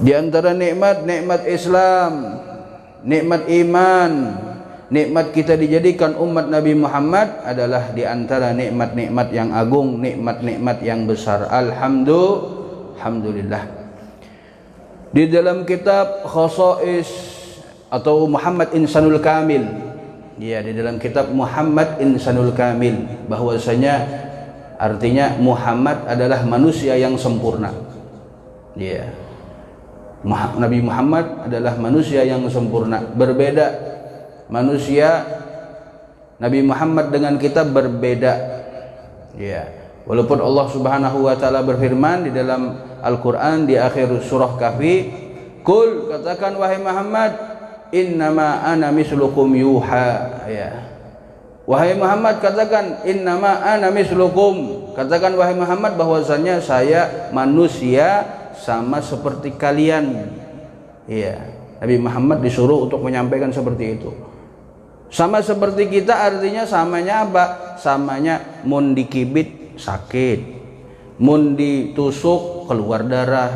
Di antara nikmat Islam, nikmat iman, nikmat kita dijadikan umat Nabi Muhammad adalah di antara nikmat-nikmat yang agung, nikmat-nikmat yang besar. Alhamdulillah. Di dalam kitab Khosais atau Muhammad Insanul Kamil, ya, di dalam kitab Muhammad Insanul Kamil, bahwasanya artinya Muhammad adalah manusia yang sempurna. Ya, Nabi Muhammad adalah manusia yang sempurna. Berbeda manusia Nabi Muhammad dengan kita, berbeda. Ya, walaupun Allah Subhanahu wa taala berfirman di dalam Al-Qur'an di akhir surah Kahfi, "Qul," katakan wahai Muhammad, "innama ana mislukum yuha." Ya. Wahai Muhammad, katakan innama ana mislukum. Katakan wahai Muhammad bahwasanya saya manusia sama seperti kalian. Iya, Nabi Muhammad disuruh untuk menyampaikan seperti itu. Sama seperti kita artinya samanya apa? Samanya mun dikibit sakit, mun ditusuk keluar darah,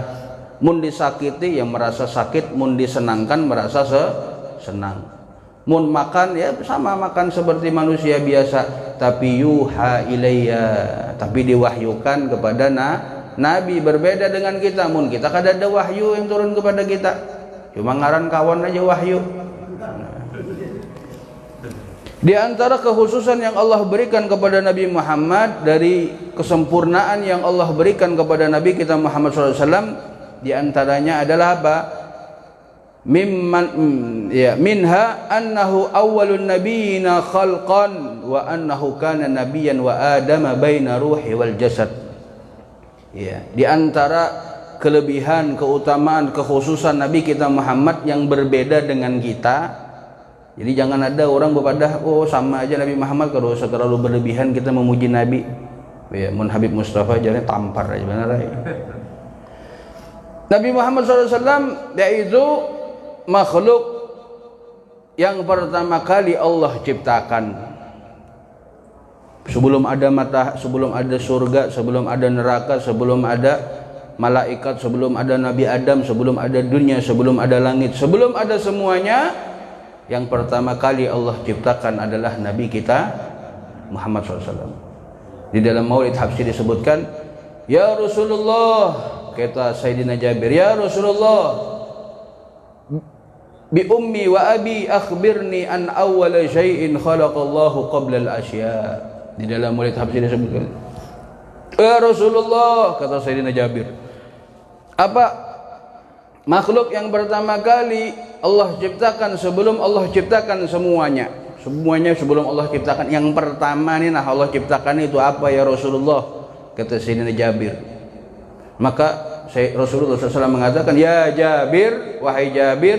mun disakiti yang merasa sakit, mun disenangkan merasa senang. Mun makan ya sama makan seperti manusia biasa, tapi yuha ilayya, tapi diwahyukan kepada Nabi. Berbeda dengan kita, mun kita kada ada wahyu yang turun kepada kita, cuma ngaran kawan aja wahyu. Di antara kekhususan yang Allah berikan kepada Nabi Muhammad, dari kesempurnaan yang Allah berikan kepada Nabi kita Muhammad SAW, di antaranya adalah apa? Minha annahu awwalun nabiyina khalqan wa annahu kana nabiyyan wa adama baina ruhi wal jasad. Ya, di antara kelebihan, keutamaan, kekhususan Nabi kita Muhammad yang berbeda dengan kita. Jadi jangan ada orang berpadah, oh sama aja Nabi Muhammad, kalau terlalu berlebihan kita memuji Nabi. Ya, mun Habib Mustafa jadinya tampar aja benar ya. Nabi Muhammad SAW yaitu makhluk yang pertama kali Allah ciptakan. Sebelum ada sebelum ada surga, sebelum ada neraka, sebelum ada malaikat, sebelum ada Nabi Adam, sebelum ada dunia, sebelum ada langit, sebelum ada semuanya, yang pertama kali Allah ciptakan adalah Nabi kita Muhammad SAW. Di dalam Maulid Habsyi disebutkan, ya Rasulullah, kata Sayyidina Jabir, ya Rasulullah, bi ummi wa abi akhbirni an awwala syai'in khalaqallahu qabla al-asya. Di dalam Maulid Habsyi disebutkan, ya Rasulullah, kata Sayyidina Jabir, apa makhluk yang pertama kali Allah ciptakan sebelum Allah ciptakan semuanya? Semuanya sebelum Allah ciptakan, yang pertama nih nah Allah ciptakan itu apa ya Rasulullah? Kata Sayyidina Jabir. Maka Rasulullah SAW mengatakan, ya Jabir, wahai Jabir,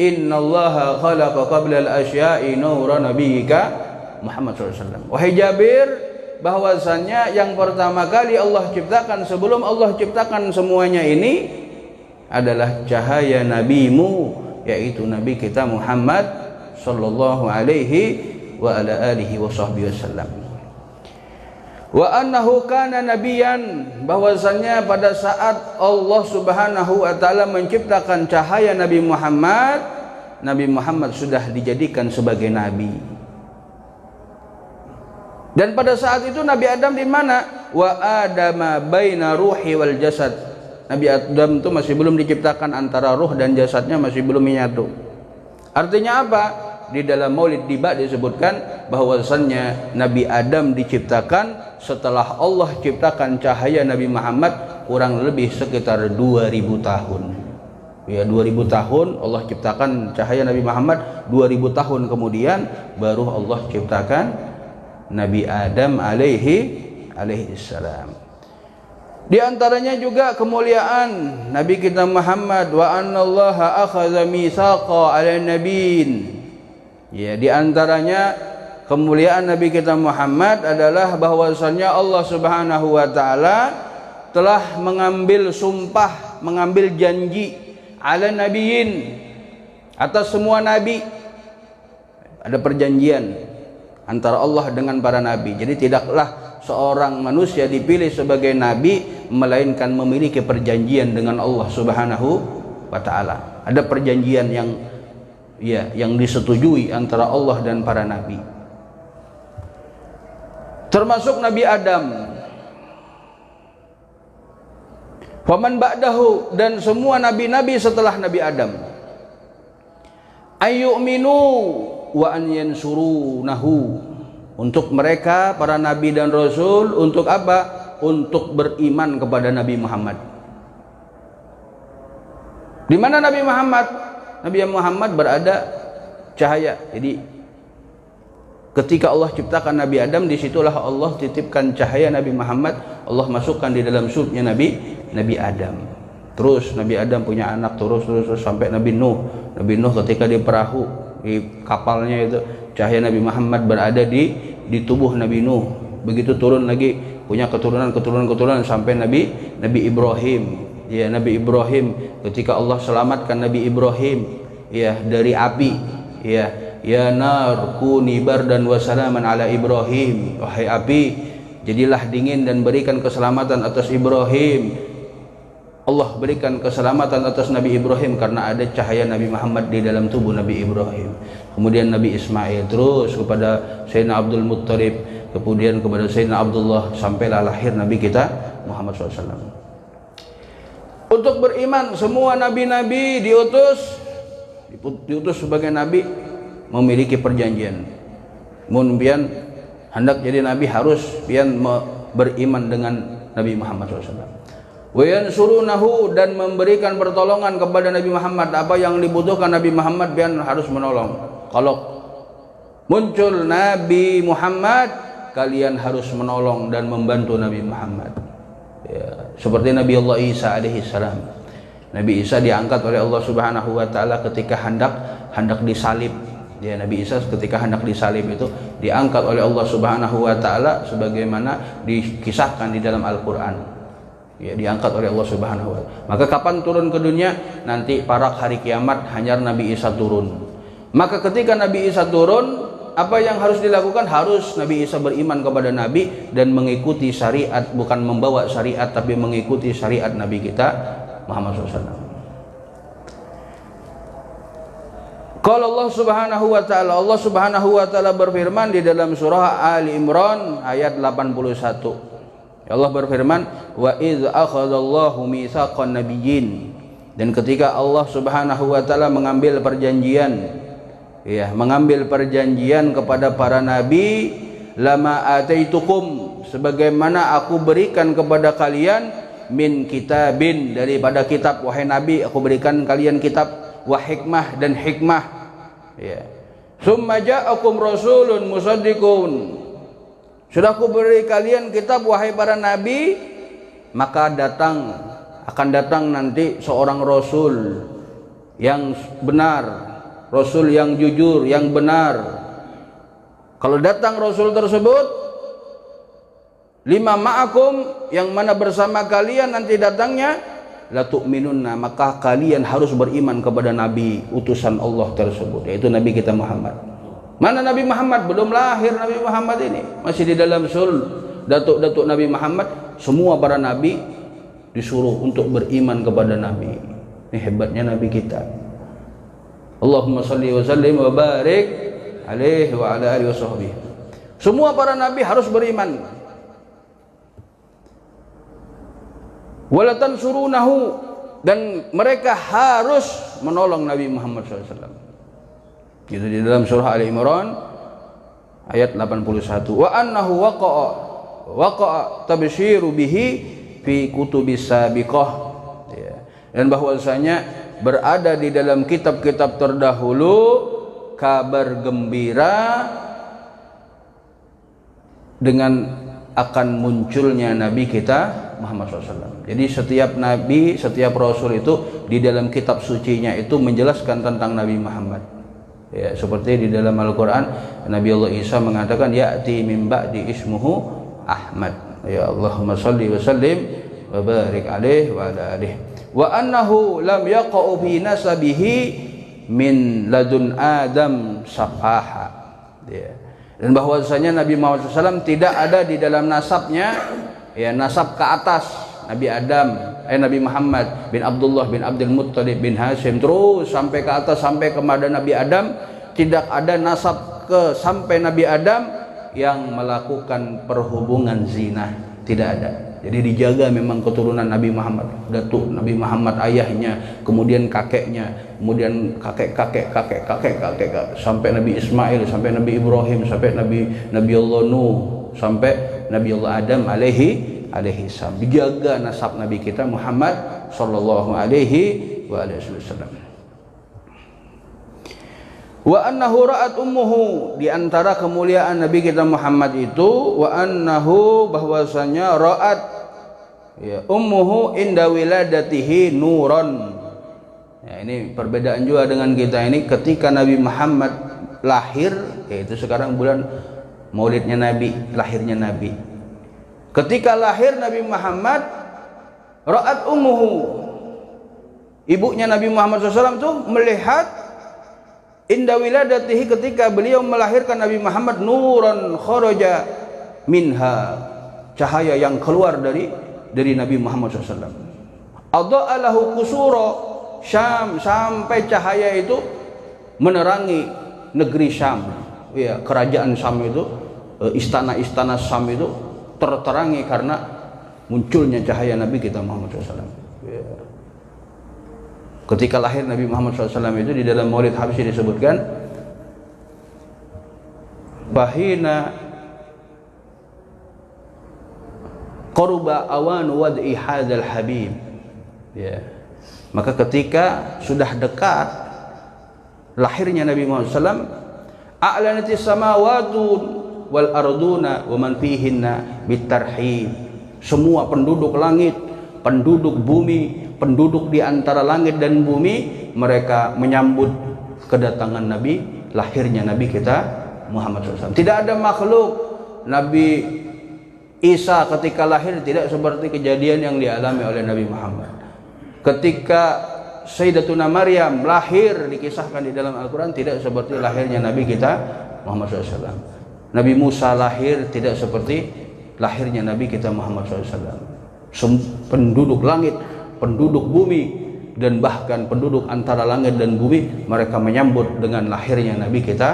innallaha khalaqa qabla al-asya'i nura nabiyyika Muhammad SAW. Wahai Jabir, bahwasannya yang pertama kali Allah ciptakan sebelum Allah ciptakan semuanya ini adalah cahaya nabimu, yaitu Nabi kita Muhammad sallallahu alaihi wa ala alihi wa sahbihi wasallam. Wa annahu kana nabiyan, bahwasannya pada saat Allah Subhanahu wa taala menciptakan cahaya Nabi Muhammad, Nabi Muhammad sudah dijadikan sebagai nabi. Dan pada saat itu Nabi Adam di mana? Wa adama baina ruhi wal jasad. Nabi Adam itu masih belum diciptakan, antara ruh dan jasadnya masih belum menyatu. Artinya apa? Di dalam Maulid Diba disebutkan bahwasannya Nabi Adam diciptakan setelah Allah ciptakan cahaya Nabi Muhammad kurang lebih sekitar 2000 tahun. Ya, 2000 tahun Allah ciptakan cahaya Nabi Muhammad, 2000 tahun kemudian baru Allah ciptakan Nabi Adam alaihi salam. Di antaranya juga kemuliaan Nabi kita Muhammad, wa annallaha akhadha mitsaqa 'alan nabiyyin. Ya, di antaranya kemuliaan Nabi kita Muhammad adalah bahwasannya Allah Subhanahu wa taala telah mengambil sumpah, mengambil janji 'alan nabiyyin, atas semua nabi. Ada perjanjian antara Allah dengan para nabi. Jadi tidaklah seorang manusia dipilih sebagai nabi melainkan memiliki perjanjian dengan Allah Subhanahu wa taala. Ada perjanjian yang disetujui antara Allah dan para nabi. Termasuk Nabi Adam. Faman ba'dahu, dan semua nabi-nabi setelah Nabi Adam. Ayyuminu wa an yansurunahu. Untuk mereka para nabi dan rasul, untuk apa? Untuk beriman kepada Nabi Muhammad. Di mana Nabi Muhammad? Nabi Muhammad berada cahaya. Jadi ketika Allah ciptakan Nabi Adam, disitulah Allah titipkan cahaya Nabi Muhammad. Allah masukkan di dalam sulbnya Nabi Adam. Terus Nabi Adam punya anak, terus sampai Nabi Nuh. Nabi Nuh ketika di perahu, di kapalnya itu, cahaya Nabi Muhammad berada di tubuh Nabi Nuh. Begitu turun lagi, punya keturunan sampai Nabi Ibrahim. Ya, Nabi Ibrahim ketika Allah selamatkan Nabi Ibrahim ya dari api, ya nar kuni bardan wa salaman ala Ibrahim. Wahai api, jadilah dingin dan berikan keselamatan atas Ibrahim. Allah berikan keselamatan atas Nabi Ibrahim karena ada cahaya Nabi Muhammad di dalam tubuh Nabi Ibrahim. Kemudian Nabi Ismail, terus kepada Sayyidina Abdul Muttalib, kemudian kepada Sayyidina Abdullah, sampailah lahir Nabi kita Muhammad SAW. Untuk beriman, semua nabi-nabi diutus sebagai nabi memiliki perjanjian. Mun pian hendak jadi nabi harus pian beriman dengan Nabi Muhammad SAW. Wa yansurunahu, dan memberikan pertolongan kepada Nabi Muhammad. Apa yang dibutuhkan Nabi Muhammad pian harus menolong. Kalau muncul Nabi Muhammad, kalian harus menolong dan membantu Nabi Muhammad. Ya, seperti Nabi Allah Isa alaihi salam. Nabi Isa diangkat oleh Allah Subhanahu wa taala ketika hendak disalib. Ya, Nabi Isa ketika hendak disalib itu diangkat oleh Allah Subhanahu wa taala sebagaimana dikisahkan di dalam Al-Qur'an. Ya, diangkat oleh Allah Subhanahu wa taala. Maka kapan turun ke dunia? Nanti parak hari kiamat hanya Nabi Isa turun. Maka ketika Nabi Isa turun, apa yang harus dilakukan? Harus Nabi Isa beriman kepada Nabi dan mengikuti syariat, bukan membawa syariat tapi mengikuti syariat Nabi kita Muhammad SAW. Kalau Allah Subhanahu wa taala berfirman di dalam surah Ali Imran ayat 81. Allah berfirman, wa idz akhadallahu mitsaqan nabiyyin, dan ketika Allah Subhanahu wa taala mengambil perjanjian kepada para nabi, lama ataitukum, sebagaimana aku berikan kepada kalian, min kitabin, daripada kitab. Wahai nabi, aku berikan kalian kitab, wa hikmah, dan hikmah. Ya. Summa ja'akum rasulun musaddiqun, sudah aku beri kalian kitab wahai para nabi, maka akan datang nanti seorang rasul yang benar, rasul yang jujur, yang benar. Kalau datang rasul tersebut, lima ma'akum, yang mana bersama kalian nanti datangnya, la tu'minunna, maka kalian harus beriman kepada nabi utusan Allah tersebut, yaitu nabi kita Muhammad. Mana Nabi Muhammad? Belum lahir Nabi Muhammad ini, masih di dalam datuk-datuk Nabi Muhammad. Semua para nabi disuruh untuk beriman kepada nabi. Ini hebatnya nabi kita. Allahumma salli wa sallim wa barik alaihi wa ala alihi wa sahbihi. Semua para nabi harus beriman. Wala tansurunahu, dan mereka harus menolong Nabi Muhammad SAW. Itu di dalam surah Ali Imran ayat 81. Wa annahu waqa'a tabsyiru bihi fi kutubis sabiqah. Ya. Dan bahwasanya berada di dalam kitab-kitab terdahulu kabar gembira dengan akan munculnya nabi kita Muhammad SAW. Jadi setiap nabi, setiap rasul itu di dalam kitab sucinya itu menjelaskan tentang Nabi Muhammad. Ya, seperti di dalam Al-Quran Nabi Allah Isa mengatakan, ya'ti min ba'di ismuhu Ahmad. Ya Allahumma salli wa sallim wa barik alaihi wa ala alihi. Wa annahu lam yaqa'u fi nasabihi min ladun Adam safaha. Ya. Dan bahwasanya Nabi Muhammad SAW tidak ada di dalam nasabnya, ya nasab ke atas, Nabi Adam, Nabi Muhammad bin Abdullah bin Abdul Muttalib bin Hashim, terus sampai ke atas sampai kepada Nabi Adam. Tidak ada nasab sampai Nabi Adam yang melakukan perhubungan zina, tidak ada. Jadi dijaga memang keturunan Nabi Muhammad, datuk Nabi Muhammad ayahnya, kemudian kakeknya, kemudian kakek sampai Nabi Ismail, sampai Nabi Ibrahim, sampai Nabi Allah Nuh, sampai Nabi Allah Adam alaihi salam. Dijaga nasab Nabi kita Muhammad sallallahu alaihi wasallam. Wa annahu ra'at ummuhu, di antara kemuliaan Nabi kita Muhammad itu, wa annahu, bahwasanya ra'at ya ummuhu inda wiladatihi nuran. Ya, ini perbedaan juga dengan kita ini. Ketika Nabi Muhammad lahir, yaitu sekarang bulan Maulidnya Nabi, lahirnya Nabi. Ketika lahir Nabi Muhammad, ra'at ummuhu, ibunya Nabi Muhammad SAW itu melihat inda wiladatihi, ketika beliau melahirkan Nabi Muhammad, nuran kharaja minha, cahaya yang keluar dari Nabi Muhammad SAW. Adha'a lahu qusura Syam, sampai cahaya itu menerangi negeri Syam. Ya, kerajaan Syam itu, istana-istana Syam itu terterangi karena munculnya cahaya Nabi kita Muhammad SAW. Ya. Ketika lahir Nabi Muhammad SAW itu, di dalam Maulid Habsyi disebutkan, bahina qaruba awan wad'i hadzal habib. Ya. Maka ketika sudah dekat lahirnya Nabi Muhammad SAW, a'lanatis samawati wal arduna wa man fihinna bitarhib. Semua penduduk langit, penduduk bumi, penduduk di antara langit dan bumi, mereka menyambut kedatangan Nabi, lahirnya Nabi kita Muhammad SAW. Tidak ada makhluk Nabi Isa ketika lahir tidak seperti kejadian yang dialami oleh Nabi Muhammad. Ketika Sayyidatuna Maryam lahir, dikisahkan di dalam Al-Quran, tidak seperti lahirnya Nabi kita Muhammad SAW. Nabi Musa lahir tidak seperti lahirnya Nabi kita Muhammad SAW. Penduduk langit, penduduk bumi, dan bahkan penduduk antara langit dan bumi, mereka menyambut dengan lahirnya Nabi kita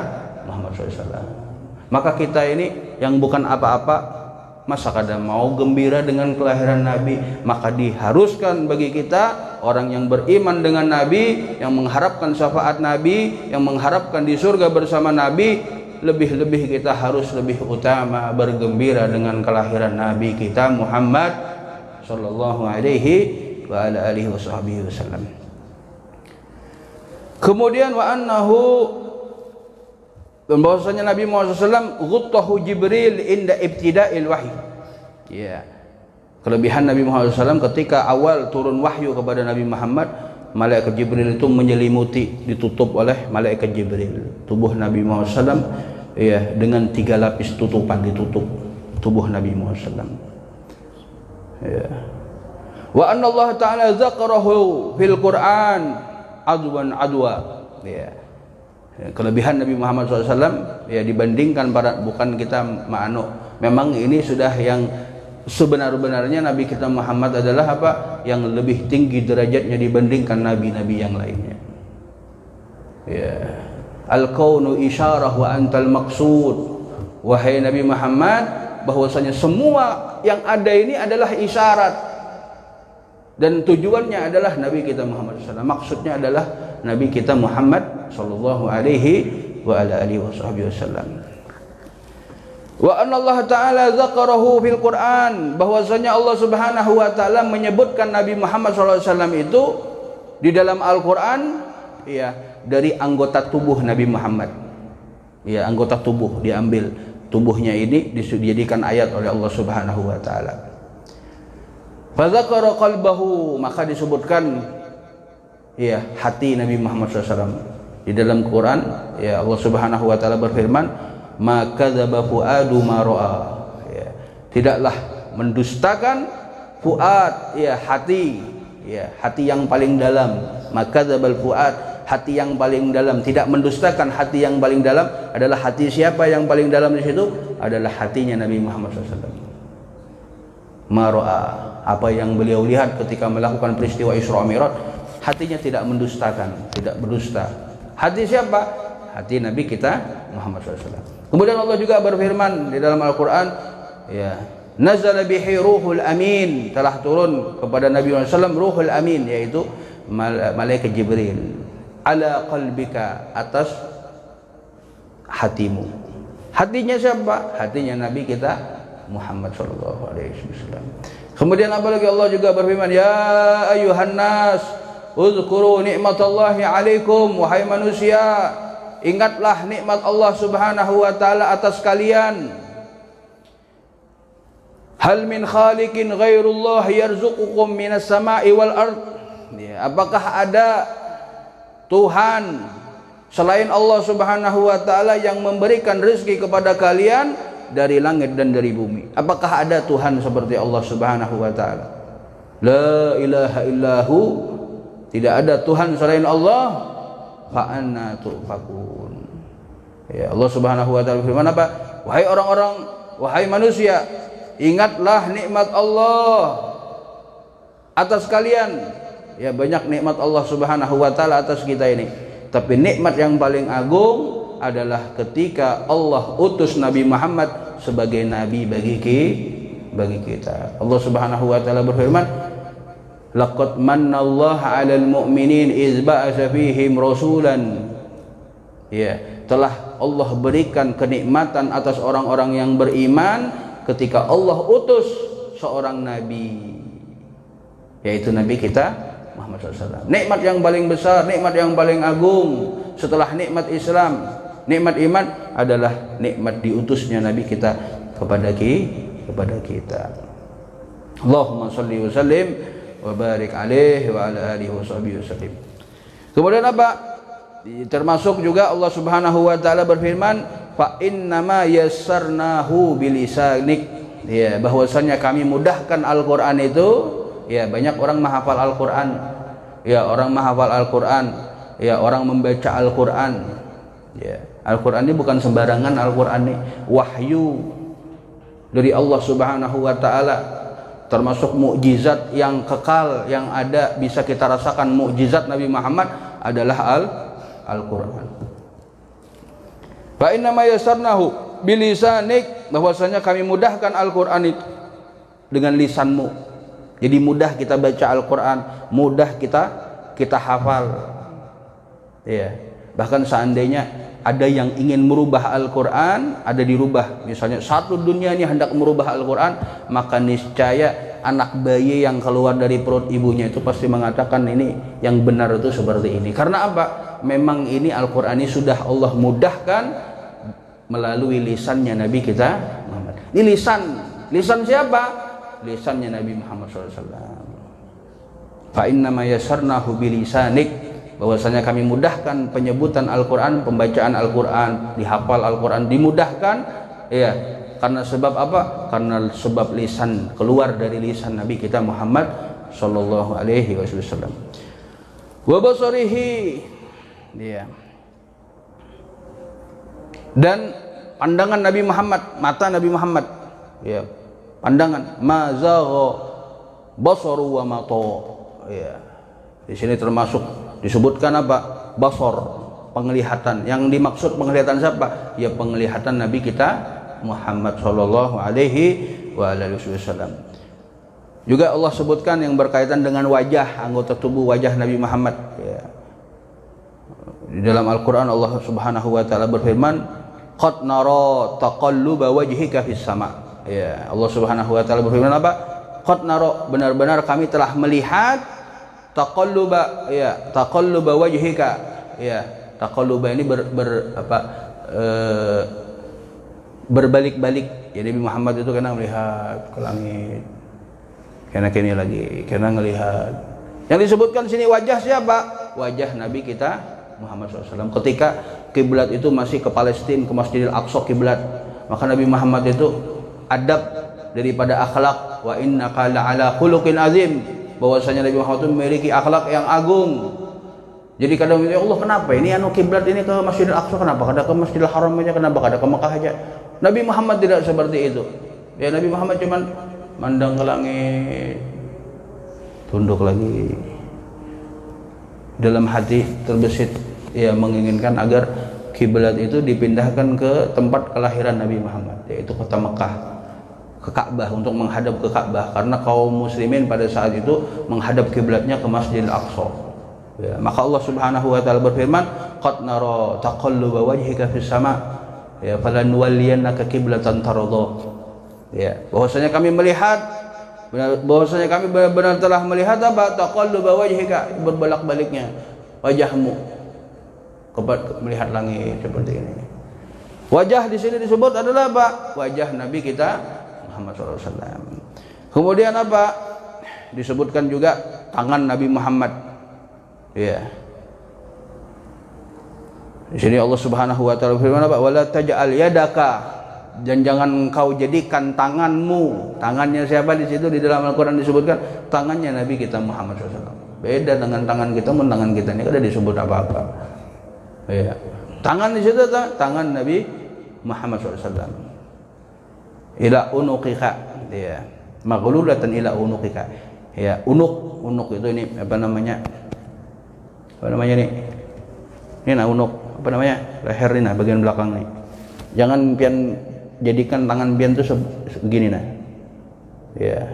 Muhammad SAW. Maka kita ini yang bukan apa-apa, masa kadang mau gembira dengan kelahiran Nabi? Maka diharuskan bagi kita, orang yang beriman dengan Nabi, yang mengharapkan syafaat Nabi, yang mengharapkan di surga bersama Nabi, lebih-lebih kita harus lebih utama bergembira dengan kelahiran Nabi kita Muhammad sallallahu alaihi wa ala alihi wasallam. Kemudian wa annahu, dan bahwasanya Nabi Muhammad SAW ghuttahu Jibril inda ibtida'il wahyi. Ya. Kelebihan Nabi Muhammad SAW ketika awal turun wahyu kepada Nabi Muhammad, malaikat Jibril itu menyelimuti, ditutup oleh malaikat Jibril tubuh Nabi Muhammad SAW, ya, dengan 3 lapis tutupan, ditutup tubuh Nabi Muhammad SAW. Ya. Wa anna Allah Ta'ala dzakarahu fil Qur'an adwan adwa. Ya. Kelebihan Nabi Muhammad SAW, ya, dibandingkan para, bukan kita memang ini sudah yang sebenar-benarnya Nabi kita Muhammad adalah apa? Yang lebih tinggi derajatnya dibandingkan nabi-nabi yang lainnya. Ya. Al-kaunu isyarah wa antal maqsud. Wahai Nabi Muhammad, bahwasanya semua yang ada ini adalah isyarat, dan tujuannya adalah Nabi kita Muhammad SAW. Maksudnya adalah Nabi kita Muhammad sallallahu alaihi wa ala alihi wasallam. Wa anna Allah Ta'ala dzakarahu fil Qur'an, bahwasanya Allah Subhanahu wa taala menyebutkan Nabi Muhammad sallallahu alaihi wasallam itu di dalam Al-Qur'an, ya, dari anggota tubuh Nabi Muhammad. Ya, anggota tubuh, diambil tubuhnya ini dijadikan ayat oleh Allah Subhanahu wa taala. Fadzakara qalbahu, maka disebutkan, ya, hati Nabi Muhammad SAW di dalam Quran. Ya, Allah Subhanahu wa taala berfirman, ma kadzaba fuadu ma ra'a. Ya, tidaklah mendustakan fuad, ya, hati, ya, hati yang paling dalam. Ma kadzabal fuad, hati yang paling dalam, tidak mendustakan hati yang paling dalam. Adalah hati siapa yang paling dalam di situ? Adalah hatinya Nabi Muhammad SAW. Ma ra'a, apa yang beliau lihat ketika melakukan peristiwa Isra Mi'raj, hatinya tidak mendustakan, tidak berdusta. Hati siapa? Hati Nabi kita Muhammad SAW. Kemudian Allah juga berfirman di dalam Al-Quran, ya, nazala bihi ruhul amin, telah turun kepada Nabi Muhammad SAW ruhul amin, yaitu malaikat Jibril, ala qalbika, atas hatimu. Hatinya siapa? Hatinya Nabi kita Muhammad sallallahu alaihi wasallam. Kemudian apa lagi? Allah juga berfirman, ya ayuhan nas uzkuru nikmatallahi alaikum, wahai manusia, ingatlah nikmat Allah Subhanahu wa taala atas kalian. Hal min khaliqin ghairullah yarzuqukum minas sama'i wal ard. Ya, apakah ada Tuhan selain Allah Subhanahu wa taala yang memberikan rezeki kepada kalian dari langit dan dari bumi? Apakah ada Tuhan seperti Allah Subhanahu wa taala? La ilaha illahu, tidak ada Tuhan selain Allah. Fa anna tufakun. Ya, Allah Subhanahu wa taala berfirman apa? Wahai orang-orang, wahai manusia, ingatlah nikmat Allah atas kalian. Ya, banyak nikmat Allah Subhanahu wa taala atas kita ini. Tapi nikmat yang paling agung adalah ketika Allah utus Nabi Muhammad sebagai nabi bagi kita. Allah Subhanahu wa taala berfirman, laqad mannallahu 'alal mu'minin iz ba'atsa fihim rasulan. Ya, telah Allah berikan kenikmatan atas orang-orang yang beriman ketika Allah utus seorang nabi, yaitu nabi kita Muhammad SAW. Nikmat yang paling besar, nikmat yang paling agung setelah nikmat Islam, nikmat iman adalah nikmat diutusnya nabi kita kepada kita. Allahumma shalli wa sallim wa barik alaihi wa ala alihi wa sahbihi wasallim. Kemudian apa? Termasuk juga Allah Subhanahu wa taala berfirman, fa innama yassarnahu bilisanik. Ya, bahwasanya kami mudahkan Al-Qur'an itu. Ya, banyak orang menghafal Al-Qur'an. Ya, orang menghafal Al-Qur'an. Ya, orang membaca Al-Qur'an. Ya, Al-Qur'an ini bukan sembarangan. Al-Qur'an ini wahyu dari Allah Subhanahu wa taala, termasuk mukjizat yang kekal yang ada bisa kita rasakan. Mukjizat Nabi Muhammad adalah Al-Qur'an. Fa inna ma yassarnahu bilisanik, bahwasanya kami mudahkan Al-Qur'an itu dengan lisanmu. Jadi mudah kita baca Al-Qur'an, mudah kita hafal. Ya, bahkan seandainya ada yang ingin merubah Al-Qur'an, ada dirubah. Misalnya satu dunia ini hendak merubah Al-Qur'an, maka niscaya anak bayi yang keluar dari perut ibunya itu pasti mengatakan ini yang benar itu seperti ini. Karena apa? Memang ini Al-Qur'an ini sudah Allah mudahkan melalui lisannya Nabi kita Muhammad. Ini lisan siapa? Lisannya Nabi Muhammad SAW. Fa inna ma yassarnahu bilisanik, bahwasanya kami mudahkan penyebutan Al-Qur'an, pembacaan Al-Qur'an, dihafal Al-Qur'an dimudahkan. Ya, karena sebab apa? Karena sebab lisan, keluar dari lisan Nabi kita Muhammad sallallahu alaihi wasallam. Wa basarihi, ya. Dan pandangan Nabi Muhammad, mata Nabi Muhammad, ya. Pandangan mazagha basaru wa mata. Ya. Di sini termasuk disebutkan apa? Basar, penglihatan. Yang dimaksud penglihatan siapa? Ya, penglihatan Nabi kita Muhammad sallallahu alaihi wasallam. Juga Allah sebutkan yang berkaitan dengan wajah, anggota tubuh wajah Nabi Muhammad. Ya. Di dalam Al-Qur'an Allah Subhanahu wa taala berfirman, qad nara taqalluba wajhika fis sama'. Ya, Allah Subhanahu wa taala berfirman apa? Qad nara, benar-benar kami telah melihat taqalluba, ya, taqalluba wajhika. Ya, taqalluba ini berbalik-balik. Jadi Nabi Muhammad itu kena melihat ke langit, kena kini lagi, kena ngelihat. Yang disebutkan sini wajah siapa? Wajah Nabi kita Muhammad SAW. Ketika kiblat itu masih ke Palestina, ke Masjidil Aqsa kiblat, maka Nabi Muhammad itu adab daripada akhlak, wa innaka la'ala khuluqin azim, bahwasanya Nabi Muhammad itu memiliki akhlak yang agung. Jadi kadang ya Allah, kenapa ini kiblat ini ke Masjidil Aqsa, kenapa kada ke Masjidil Haram aja, kenapa kada ke Mekah aja? Nabi Muhammad tidak seperti itu. Ya, Nabi Muhammad cuman mandang ke langit, tunduk lagi. Dalam hati terbesit ya menginginkan agar kiblat itu dipindahkan ke tempat kelahiran Nabi Muhammad, yaitu kota Mekah, ke Ka'bah, untuk menghadap ke Ka'bah, karena kaum muslimin pada saat itu menghadap kiblatnya ke Masjidil Aqsa. Ya, maka Allah Subhanahu wa taala berfirman, "Qad nara taqalluba wajhika fis sama', ya falanuwalliyannaka qiblatan tardha." Ya, bahwasanya kami melihat, bahwasanya kami benar-benar telah melihat apa? Taqalluba wajhika, berbolak-baliknya wajahmu melihat langit seperti ini. Wajah di sini disebut adalah apa? Wajah Nabi kita Muhammad SAW. Kemudian apa? Disebutkan juga tangan Nabi Muhammad. Ya. Di sini Allah Subhanahu wa taala berfirman apa? Wala taj'al yadaka, dan jangan kau jadikan tanganmu. Tangannya siapa di situ? Di dalam Al-Qur'an disebutkan tangannya Nabi kita Muhammad SAW. Beda dengan tangan kita, tangan kita ini ada disebut apa-apa. Ya. Tangan di situ tangan Nabi Muhammad SAW. Ila unuqika, ya. Maghlulatan ila unuqika. Ya, unuk itu ini apa namanya? Apa namanya nih? Ini nah unuk, apa namanya? Leher ini nah, bagian belakang nih. Jangan pian jadikan tangan pian tuh segini nah. Ya.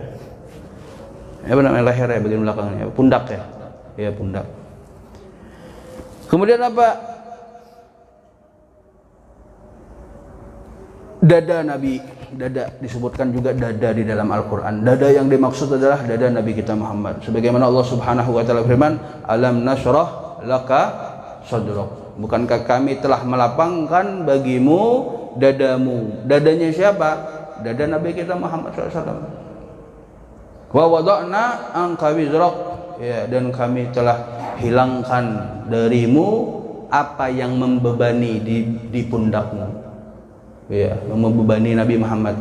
Apa namanya leher ya, bagian belakangnya? Pundak ya. Ya, pundak. Kemudian apa? Dada Nabi, dada disebutkan juga dada di dalam Al-Quran. Dada yang dimaksud adalah dada Nabi kita Muhammad. Sebagaimana Allah Subhanahu wa taala firman, "Alam nashrah laka sadrak." Bukankah kami telah melapangkan bagimu dadamu? Dadanya siapa? Dada Nabi kita Muhammad SAW. Wa wada'na anka wizrak, ya, dan kami telah hilangkan darimu apa yang membebani di pundakmu. Ya, membebani Nabi Muhammad.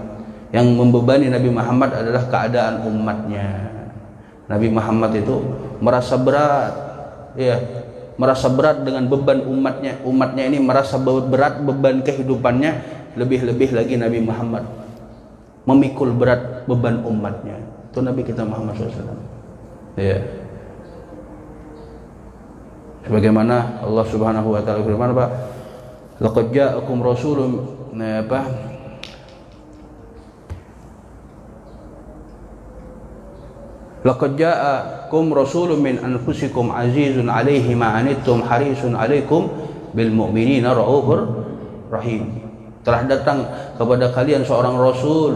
Yang membebani Nabi Muhammad adalah keadaan umatnya. Nabi Muhammad itu merasa berat, ya, merasa berat dengan beban umatnya. Umatnya ini merasa berat beban kehidupannya, lebih-lebih lagi Nabi Muhammad memikul berat beban umatnya. Itu Nabi kita Muhammad SAW. Ya. Sebagaimana Allah Subhanahu wa taala firman apa? Laqad ja'akum rasulun apa? Laqad ja'akum rasulun min anfusikum azizun 'alaihi ma anittum harisun 'alaikum bil mu'minina raufur rahim. Telah datang kepada kalian seorang rasul,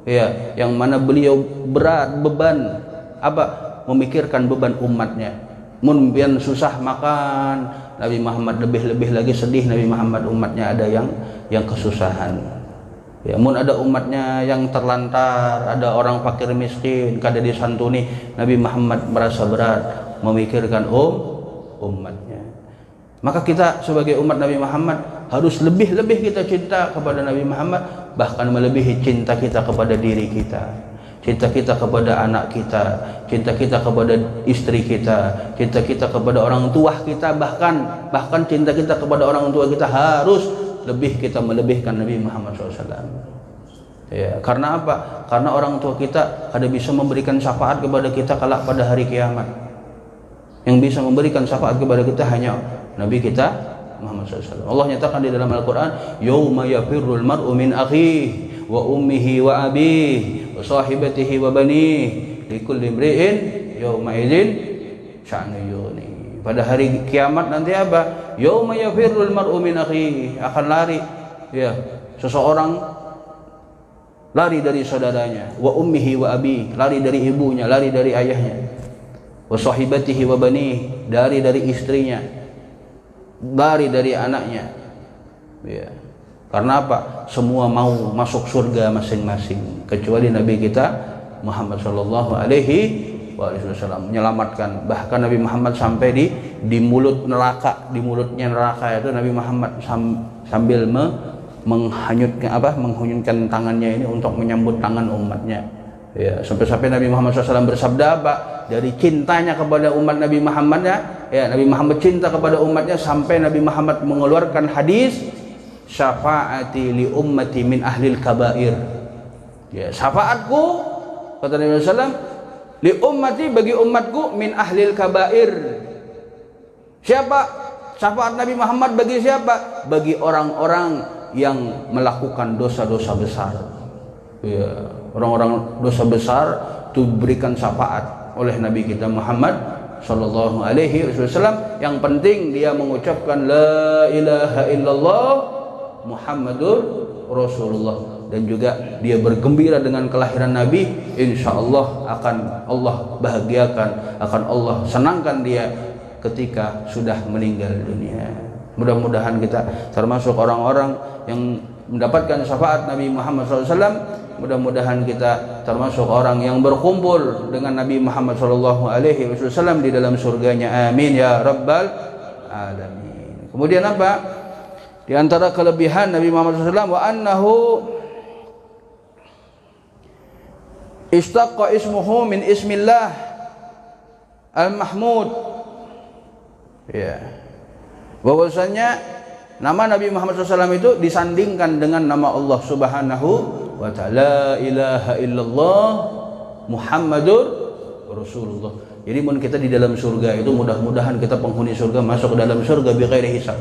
ya, yang mana beliau berat beban apa? Memikirkan beban umatnya. Mun pian susah makan, Nabi Muhammad lebih-lebih lagi sedih Nabi Muhammad umatnya ada yang kesusahan. Ya, mun ada umatnya yang terlantar, ada orang fakir miskin kada disantuni, Nabi Muhammad merasa berat memikirkan umatnya. Maka kita sebagai umat Nabi Muhammad harus lebih-lebih kita cinta kepada Nabi Muhammad, bahkan melebihi cinta kita kepada diri kita. Cinta kita kepada anak kita, cinta kita kepada istri kita, cinta kita kepada orang tua kita, bahkan cinta kita kepada orang tua kita harus lebih kita melebihkan Nabi Muhammad SAW. Ya, karena apa? Karena orang tua kita ada bisa memberikan syafaat kepada kita kelak pada hari kiamat. Yang bisa memberikan syafaat kepada kita hanya Nabi kita Muhammad SAW. Allah nyatakan di dalam Al-Quran, "Yauma yafirrul mar'u min akhihi wa ummihi wa abihi wa sahibatihi wa banihi likulli imri'in yauma idzin sya'nu yughni." Pada hari kiamat nanti apa? Yauma yafirrul mar'u min akhihi, akan lari, ya, seseorang lari dari saudaranya, wa ummihi wa abihi, lari dari ibunya, lari dari ayahnya, wa sahibatihi wa banihi, dari istrinya, lari dari anaknya. Ya. Karena apa? Semua mau masuk surga masing-masing, kecuali Nabi kita Muhammad sallallahu alaihi wasallam menyelamatkan. Bahkan Nabi Muhammad sampai di mulut neraka, di mulutnya neraka itu Nabi Muhammad sambil menghanyutkan tangannya ini untuk menyambut tangan umatnya. Ya, sampai-sampai Nabi Muhammad SAW bersabda apa? Dari cintanya kepada umat Nabi Muhammadnya, ya, Nabi Muhammad cinta kepada umatnya sampai Nabi Muhammad mengeluarkan hadis, syafaati li ummati min ahlil kabair. Ya, syafaatku, kata Nabi SAW, li ummati, bagi umatku, min ahlil kabair. Siapa syafaat Nabi Muhammad bagi siapa? Bagi orang-orang yang melakukan dosa-dosa besar. Ya, orang-orang dosa besar itu berikan syafaat oleh Nabi kita Muhammad sallallahu alaihi wasallam. Yang penting dia mengucapkan la ilaha illallah Muhammadur Rasulullah, dan juga dia bergembira dengan kelahiran Nabi. Insyaallah akan Allah bahagiakan, akan Allah senangkan dia ketika sudah meninggal dunia. Mudah-mudahan kita termasuk orang-orang yang mendapatkan syafaat Nabi Muhammad SAW. Mudah-mudahan kita termasuk orang yang berkumpul dengan Nabi Muhammad SAW di dalam surganya. Amin ya rabbal alamin. Kemudian apa? Di antara kelebihan Nabi Muhammad SAW, wa annahu istaqqa ismuhu min ismillah al-mahmud. Ya, bahwasanya nama Nabi Muhammad SAW itu disandingkan dengan nama Allah Subhanahu wa ta'ala. La ilaha illallah Muhammadur Rasulullah. Jadi mun kita di dalam surga itu, mudah-mudahan kita penghuni surga masuk ke dalam surga bi ghairi hisab.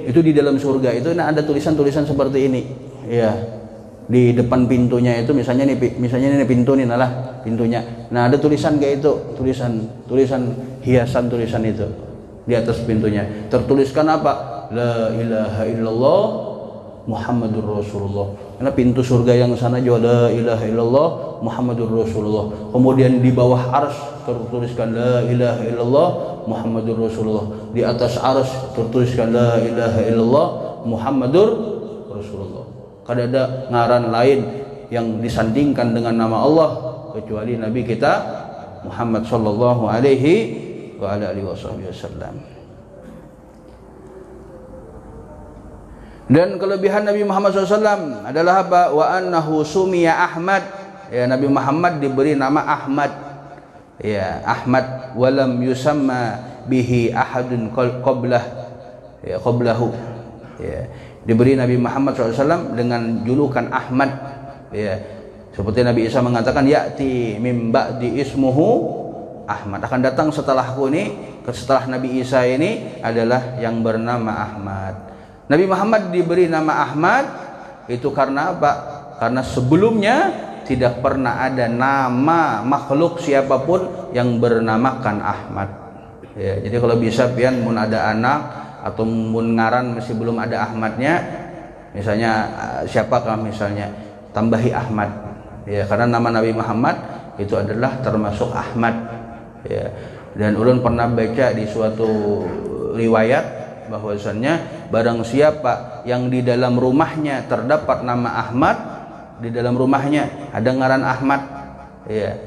Itu di dalam surga itu ada tulisan-tulisan seperti ini. Ya. Di depan pintunya itu misalnya ini pintu nih, nalah pintunya. Nah, ada tulisan kayak itu, tulisan hiasan tulisan itu di atas pintunya. Tertuliskan apa? La ilaha illallah Muhammadur Rasulullah. Karena pintu surga yang sana juga la ilaha illallah Muhammadur Rasulullah. Kemudian di bawah arsy tertuliskan la ilaha illallah Muhammadur Rasulullah. Di atas arsy tertuliskan la ilaha illallah Muhammadur Rasulullah. Kada ada ngaran lain yang disandingkan dengan nama Allah kecuali Nabi kita Muhammad sallallahu alaihi wa ala alihi wasallam. Dan kelebihan Nabi Muhammad SAW adalah apa? Wa annahu sumiya Ahmad. Ya, Nabi Muhammad diberi nama Ahmad. Ya, Ahmad walam yusamma bihi ahadun qablah. Ya, qablahu. Ya, diberi Nabi Muhammad SAW dengan julukan Ahmad. Ya, seperti Nabi Isa mengatakan ya'ti mim ba'di ismuhu Ahmad. Akan datang setelahku ini, setelah Nabi Isa ini adalah yang bernama Ahmad. Nabi Muhammad diberi nama Ahmad itu karena apa? Karena sebelumnya tidak pernah ada nama makhluk siapapun yang bernamakan Ahmad. Ya, jadi kalau bisa pian mun ada anak atau mun ngaran masih belum ada Ahmadnya, misalnya siapakah misalnya, tambahi Ahmad. Ya, karena nama Nabi Muhammad itu adalah termasuk Ahmad. Ya, dan ulun pernah baca di suatu riwayat bahwasannya barang siapa yang di dalam rumahnya terdapat nama Ahmad, di dalam rumahnya ada ngaran Ahmad, ya,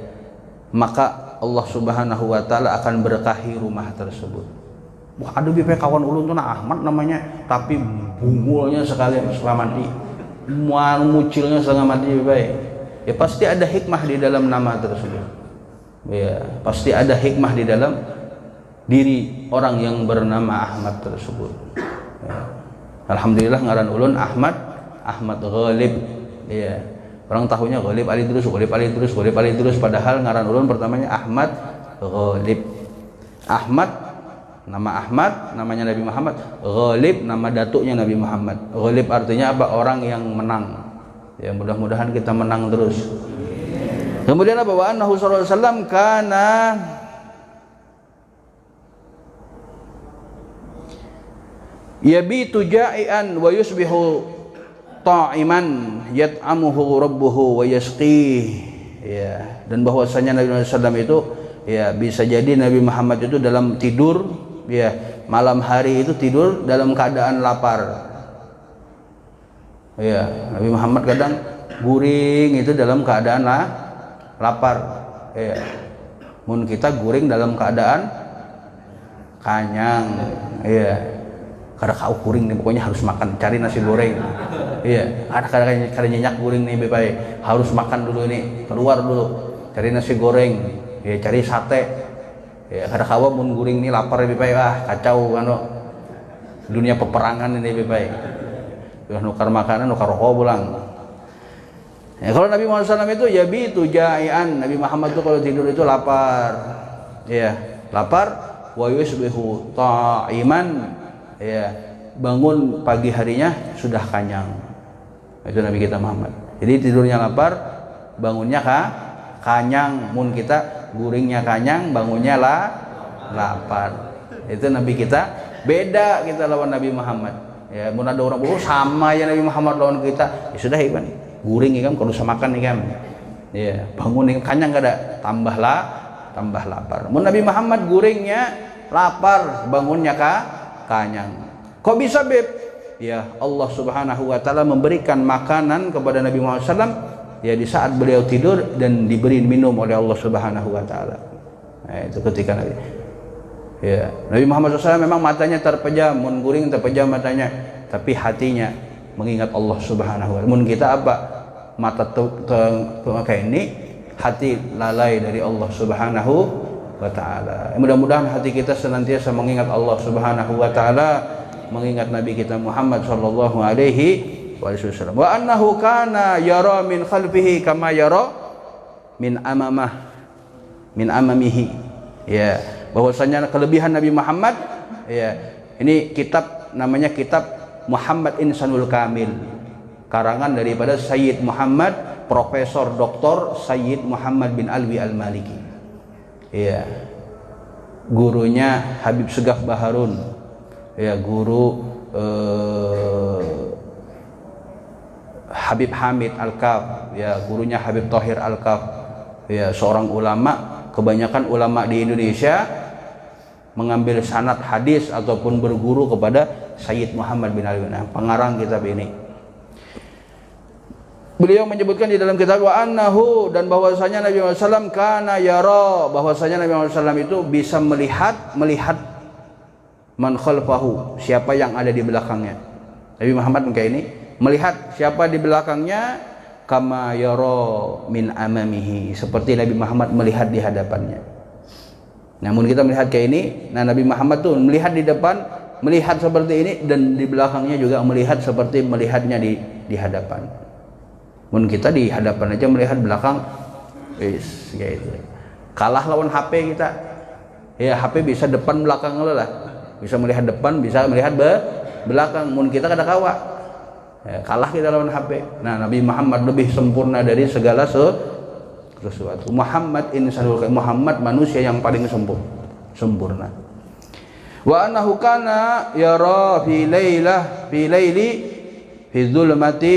maka Allah Subhanahu wa taala akan berkahi rumah tersebut. Wah, ada BP kawan ulun tuh Ahmad namanya, tapi bungulnya sekali setengah mati, mucilnya setengah mati baik. Ya pasti ada hikmah di dalam nama tersebut. Ya, pasti ada hikmah di dalam diri orang yang bernama Ahmad tersebut. Ya. Alhamdulillah ngaran ulun Ahmad Ghalib. Ya. Orang tahunya Ghalib Ali terus, padahal ngaran ulun pertamanya Ahmad Ghalib. Ahmad nama Ahmad, namanya Nabi Muhammad. Ghalib nama datuknya Nabi Muhammad. Ghalib artinya apa? Orang yang menang. Ya, mudah-mudahan kita menang terus. Kemudian apa? Wa annahu sallallahu alaihi wasallam kana yabitu ja'ian wa yusbihu ta'iman yat'amuhu rabbuhu wa yasqih. Ya, dan bahwasanya Nabi Muhammad SAW itu ya bisa jadi Nabi Muhammad itu dalam tidur, ya malam hari itu tidur dalam keadaan lapar. Ya, Nabi Muhammad kadang guring itu dalam keadaan lapar. Ya. Mun kita guring dalam keadaan kanyang. Ya. Kada kau guring nih, pokoknya harus makan, cari nasi goreng. Iya, ada nyenyak guring nih bebai, harus makan dulu nih, keluar dulu, cari nasi goreng, ya cari sate. Ya, kada kawa mun guring nih lapar bebai, kacau kan, dunia peperangan ini bebai. Udah nukar makanan, nukar rokok pulang. Ya, kalau Nabi Muhammad SAW itu ya bitu ja'ian. Nabi Muhammad itu kalau tidur itu lapar. Ya, lapar wa yusbihu ta'iman. Ya, bangun pagi harinya sudah kenyang. Itu Nabi kita Muhammad. Jadi tidurnya lapar, bangunnya kenyang. Mun kita guringnya kenyang, bangunnya lapar. Itu Nabi kita. Beda kita lawan Nabi Muhammad. Ya, mun ada orang sama ya Nabi Muhammad lawan kita. Ya sudah ikan. Guring ikan kalau bisa makan ikan. Ya, bangun ikan kenyang kada, tambah lapar. Mun Nabi Muhammad guringnya lapar, bangunnya kenyang. Kok bisa, Beb? Ya, Allah Subhanahu wa taala memberikan makanan kepada Nabi Muhammad SAW ya di saat beliau tidur dan diberi minum oleh Allah Subhanahu wa taala. Nah, itu ketika Nabi Muhammad SAW memang matanya terpejam, mun guring terpejam matanya, tapi hatinya mengingat Allah Subhanahu wa taala. Mun kita apa? Mata kayak ini, hati lalai dari Allah Subhanahu wa taala. Mudah-mudahan hati kita senantiasa mengingat Allah Subhanahu wa taala, mengingat Nabi kita Muhammad sallallahu alaihi wasallam. Wa annahu kana yara min khalfihi kama yara min amamihi. Ya, bahwasanya kelebihan Nabi Muhammad ya. Ini kitab namanya kitab Muhammad Insanul Kamil. Karangan daripada Sayyid Muhammad Profesor Dr. Sayyid Muhammad bin Alwi Al-Maliki. Ya. Gurunya Habib Segaf Baharun. Ya, guru Habib Hamid Al-Kaf, ya, gurunya Habib Thohir Al-Kaf, ya, seorang ulama. Kebanyakan ulama di Indonesia mengambil sanad hadis ataupun berguru kepada Sayyid Muhammad bin Ali, pengarang kitab ini. Beliau menyebutkan di dalam kitab wa annahu, dan bahwasanya Nabi Muhammad SAW kana yara, bahwasanya Nabi Muhammad SAW itu bisa melihat man khalfahu, siapa yang ada di belakangnya. Nabi Muhammad kayak ini melihat siapa di belakangnya, kama yara min amamihi, seperti Nabi Muhammad melihat di hadapannya. Namun kita melihat kayak ini, nah Nabi Muhammad tuh melihat di depan, melihat seperti ini, dan di belakangnya juga melihat seperti melihatnya di hadapan. Mun kita di hadapan aja melihat belakang, kayak itu. Kalah lawan HP kita. Ya, HP bisa depan belakang lah. Bisa melihat depan, bisa melihat belakang. Mun kita kada kawa. Ya, kalah kita lawan HP. Nah, Nabi Muhammad lebih sempurna dari segala sesuatu. Muhammad Insanul Kamil, Muhammad manusia yang paling sempurna. Wa annahu kana yara fi laili fi zulmati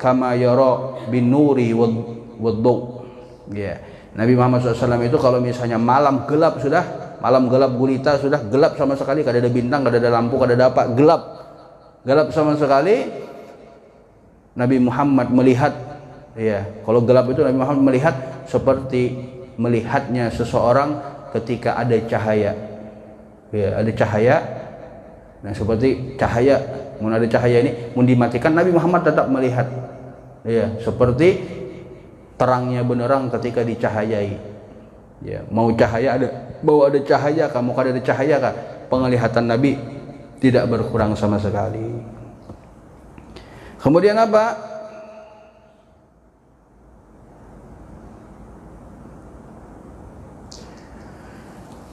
kama yara bin nuri wad-daw. Ya. Nabi Muhammad SAW itu kalau misalnya malam gelap gulita, sudah gelap sama sekali, kada ada bintang, kada ada lampu, kada ada apa, gelap sama sekali. Nabi Muhammad melihat, ya, kalau gelap itu Nabi Muhammad melihat seperti melihatnya seseorang ketika ada cahaya. Ya, ada cahaya. Nah, seperti cahaya, mun ada cahaya ini, mun dimatikan Nabi Muhammad tetap melihat. Ya, seperti terangnya benerang ketika dicahayai. Ya, mau cahaya ada, bahwa ada cahaya, kamu kada ada cahaya kah? Penglihatan Nabi tidak berkurang sama sekali. Kemudian apa?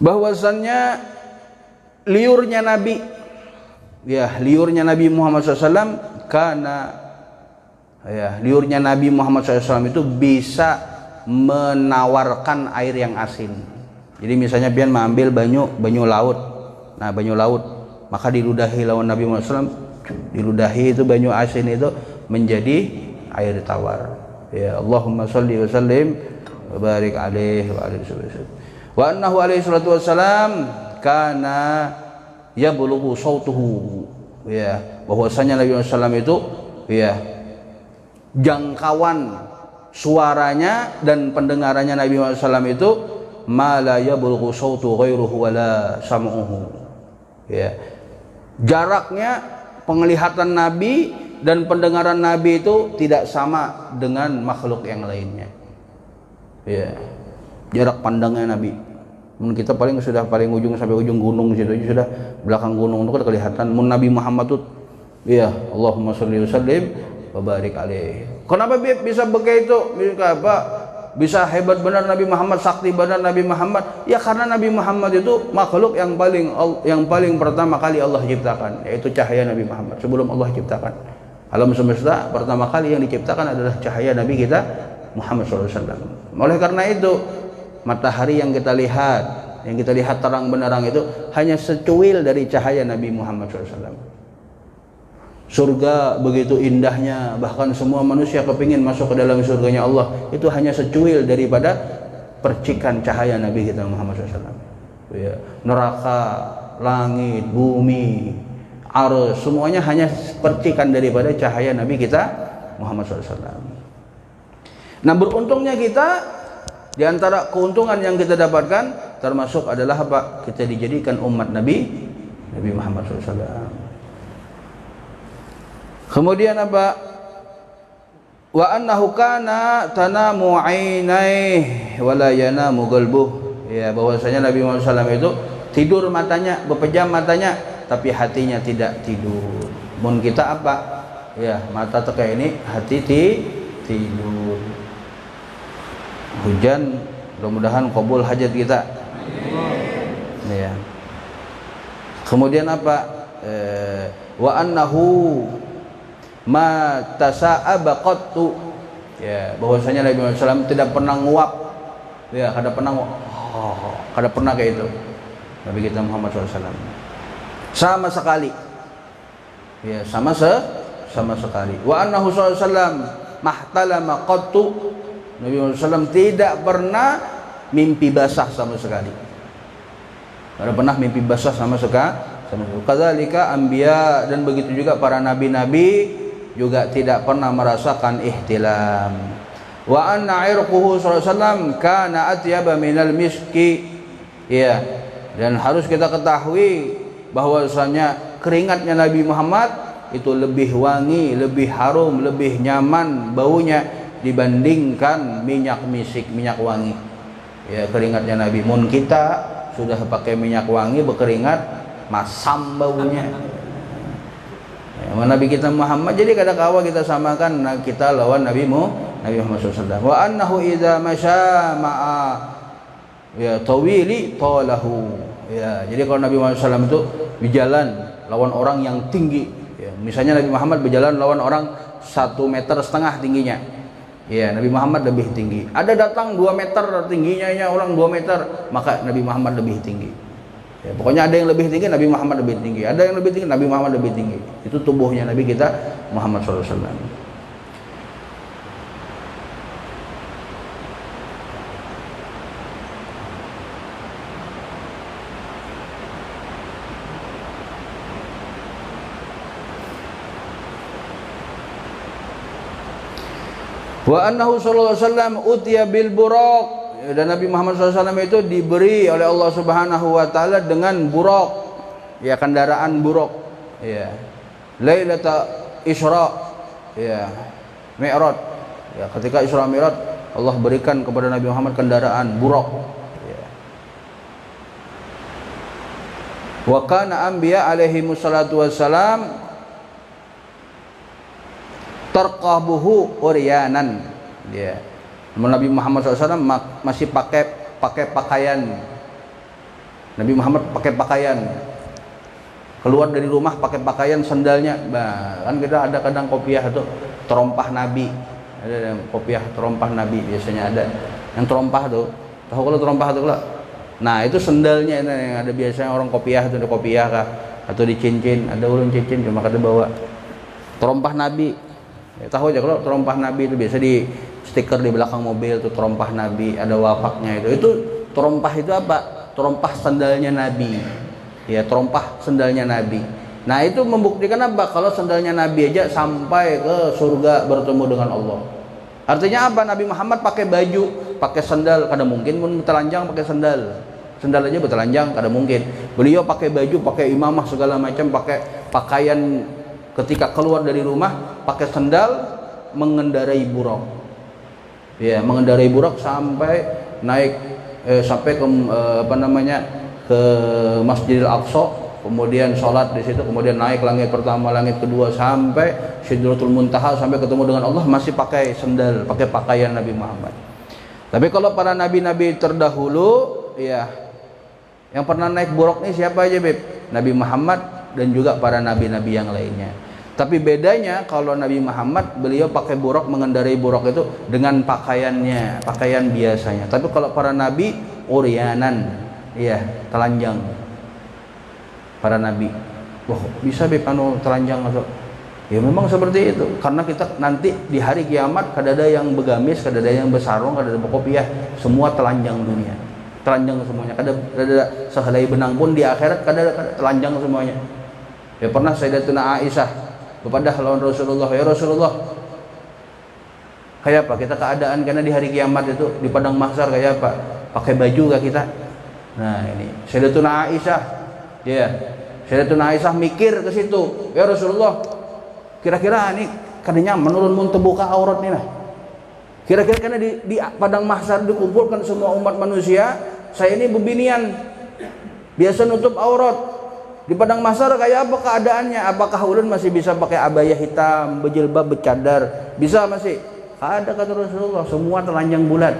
Bahwasannya liurnya Nabi, ya, liurnya Nabi Muhammad SAW liurnya Nabi Muhammad SAW itu bisa menawarkan air yang asin. Jadi misalnya biar mengambil banyu laut. Nah, banyu laut maka diludahi lawan Nabi Muhammad SAW, diludahi itu banyu asin itu menjadi air tawar. Ya, Allahumma sholli wa sallim wa barik alaihi wa alihi wasallam. Wa annahu alaihi salatu wassalam kana yablughu sautuhu. Ya, bahwasanya Nabi Muhammad SAW itu, ya, jangkauan suaranya dan pendengarannya Nabi Muhammad SAW itu ma la yablughu sautu ghairuhu wala sam'uhu. Ya, jaraknya penglihatan Nabi dan pendengaran Nabi itu tidak sama dengan makhluk yang lainnya. Ya, jarak pandangnya Nabi. Mun kita sudah paling ujung sampai ujung gunung situ aja sudah, belakang gunung itu kan kelihatan. Mun Nabi Muhammad tuh, ya, Allahumma sholli wa sallim wa barik alaihi. Kenapa bisa begitu? Bisa hebat benar Nabi Muhammad, sakti benar Nabi Muhammad? Ya karena Nabi Muhammad itu makhluk yang paling pertama kali Allah ciptakan, yaitu cahaya Nabi Muhammad sebelum Allah ciptakan. Alam semesta pertama kali yang diciptakan adalah cahaya Nabi kita Muhammad SAW. Oleh karena itu matahari yang kita lihat terang benderang itu hanya secuil dari cahaya Nabi Muhammad SAW. Surga begitu indahnya, bahkan semua manusia kepingin masuk ke dalam surganya Allah, itu hanya secuil daripada percikan cahaya Nabi kita Muhammad SAW. Ya, neraka, langit, bumi, arus, semuanya hanya percikan daripada cahaya Nabi kita Muhammad SAW. Nah, beruntungnya kita, di antara keuntungan yang kita dapatkan termasuk adalah apa? Kita dijadikan umat Nabi Muhammad SAW. Kemudian apa? Wa annahu kana tanamu 'ainaihi wa la yanamu qalbuh. Ya, bahwasanya Nabi Muhammad SAW itu tidur matanya, berpejam matanya, tapi hatinya tidak tidur. Mun kita apa? Ya, mata teka ini, hati tidur. Hujan, mudah-mudahan qabul hajat kita. Ya. Kemudian apa? Wa annahu ma tasa'aba qattu, ya, bahwasanya Nabi Muhammad SAW tidak pernah nguap, ya, kada pernah kayak itu Nabi kita Muhammad SAW sama sekali, ya, sama sekali. Wa annahu SAW mahtalama qattu, Nabi Muhammad SAW tidak pernah mimpi basah sama sekali, kada pernah mimpi basah sama sekali. Kadzalika anbiya, dan begitu juga para nabi-nabi juga tidak pernah merasakan ihtilam. Wa anna irquhu sallallahu alaihi wasallam kana atyaba minal miski. Ya, dan harus kita ketahui bahwasanya keringatnya Nabi Muhammad itu lebih wangi, lebih harum, lebih nyaman baunya dibandingkan minyak misik, minyak wangi. Ya, keringatnya Nabi. Mun kita sudah pakai minyak wangi berkeringat, masam baunya. Ya, Nabi kita Muhammad, jadi kadang kawa kita samakan kita lawan Nabi Muhammad SAW. Wa annahu idza masya ma'a ya tawili talahu. Ya, jadi kalau Nabi Muhammad SAW itu berjalan lawan orang yang tinggi, ya, misalnya Nabi Muhammad berjalan lawan orang 1,5 meter tingginya, ya, Nabi Muhammad lebih tinggi. Ada datang 2 meter tingginya orang 2 meter, maka Nabi Muhammad lebih tinggi. Ya, pokoknya ada yang lebih tinggi, Nabi Muhammad lebih tinggi. Ada yang lebih tinggi, Nabi Muhammad lebih tinggi. Itu tubuhnya Nabi kita Muhammad SAW. Wa annahu sallallahu alaihi wasallam utiya bil buraq, dan Nabi Muhammad SAW itu diberi oleh Allah Subhanahu wa taala dengan buraq, ya, kendaraan buraq, ya, Lailata Isra, ya, Mi'raj, ya, ketika Isra Mi'raj Allah berikan kepada Nabi Muhammad kendaraan buraq, ya. Wa kana anbiya alaihi wassalatu wassalam tarqabuhu uryanan, ya. Nabi Muhammad SAW masih pakai pakaian. Nabi Muhammad pakai pakaian, keluar dari rumah pakai pakaian, sandalnya. Bah, kan kita ada kadang kopiah itu terompah Nabi, ada kopiah terompah Nabi, biasanya ada yang terompah tuh. Tahu kalau terompah tuh lah. Nah, itu sandalnya yang ada biasanya orang kopiah itu, di kopiah kah atau di cincin, ada ulun cincin cuma kada bawa terompah Nabi. Ya, tahu aja kalau terompah Nabi itu biasa di stiker di belakang mobil tuh, terompah Nabi, ada wafaknya itu. Itu terompah itu apa? Terompah sandalnya Nabi. Ya, terompah sandalnya Nabi. Nah, itu membuktikan apa? Kalau sandalnya Nabi aja sampai ke surga bertemu dengan Allah. Artinya apa? Nabi Muhammad pakai baju, pakai sandal, kada mungkin pun telanjang pakai sandal. Sandal aja bertelanjang kada mungkin. Beliau pakai baju, pakai imamah segala macam, pakai pakaian ketika keluar dari rumah, pakai sandal, mengendarai buraq. Ya, mengendarai buraq sampai naik sampai ke ke Masjidil Aqsa, kemudian sholat di situ, kemudian naik langit pertama, langit kedua, sampai Sidratul Muntaha, sampai ketemu dengan Allah masih pakai sendal, pakai pakaian Nabi Muhammad. Tapi kalau para nabi-nabi terdahulu, ya, yang pernah naik buruk nih siapa aja, Beb? Nabi Muhammad dan juga para nabi-nabi yang lainnya. Tapi bedanya kalau Nabi Muhammad, beliau pakai buruk, mengendarai buruk itu dengan pakaiannya, pakaian biasanya. Tapi kalau para nabi uryanan, ya, telanjang. Para nabi, wah bisa Beb telanjang atau? Ya memang seperti itu, karena kita nanti di hari kiamat kadada yang begamis, kadada yang besarung, kadada berkopiah, semua telanjang dunia, telanjang semuanya. Kadada sehelai benang pun di akhirat kadada telanjang semuanya. Ya pernah Sayyidatuna Aisyah kepada lawan Rasulullah, ya Rasulullah, kayak apa kita keadaan karena di hari kiamat itu di padang mahsyar kayak apa? Pakai baju gak kita? Nah ini Sayyidatuna Aisyah, ya, Sayyidatuna Aisyah mikir ke situ, ya Rasulullah, kira-kira ini kadanya menurun mun terbuka aurat nih nah. Kira-kira karena di padang mahsyar dikumpulkan semua umat manusia, saya ini bebinian, biasa nutup aurat. Di padang mahsyar kayak apa keadaannya? Apakah ulun masih bisa pakai abaya hitam, berjilbab, bercadar? Bisa masih? Ada kata Rasulullah, semua telanjang bulat.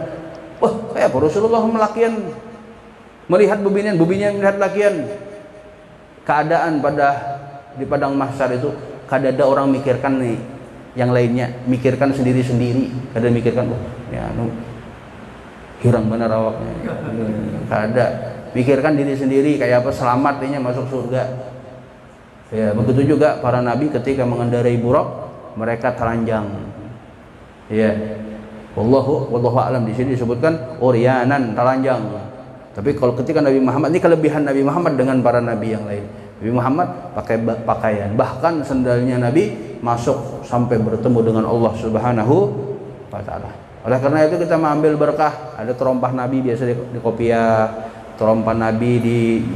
Wah, kayak apa Rasulullah melakian melihat bebinian melihat lakian. Keadaan di padang mahsyar itu kadada orang mikirkan nih yang lainnya, mikirkan sendiri-sendiri, kadang mikirkan ya hirang benar awaknya, kada mikirkan diri sendiri kayak apa selamat ininya masuk surga. Ya begitu juga para nabi ketika mengendarai buruk mereka telanjang. Ya wallahu alam, di sini disebutkan uryanan, telanjang. Tapi kalau ketika Nabi Muhammad, ini kelebihan Nabi Muhammad dengan para nabi yang lain. Nabi Muhammad pakai pakaian, bahkan sendalnya Nabi masuk sampai bertemu dengan Allah Subhanahu wa taala. Oleh karena itu kita mengambil berkah, ada terompah Nabi biasa di kopiah, terompah Nabi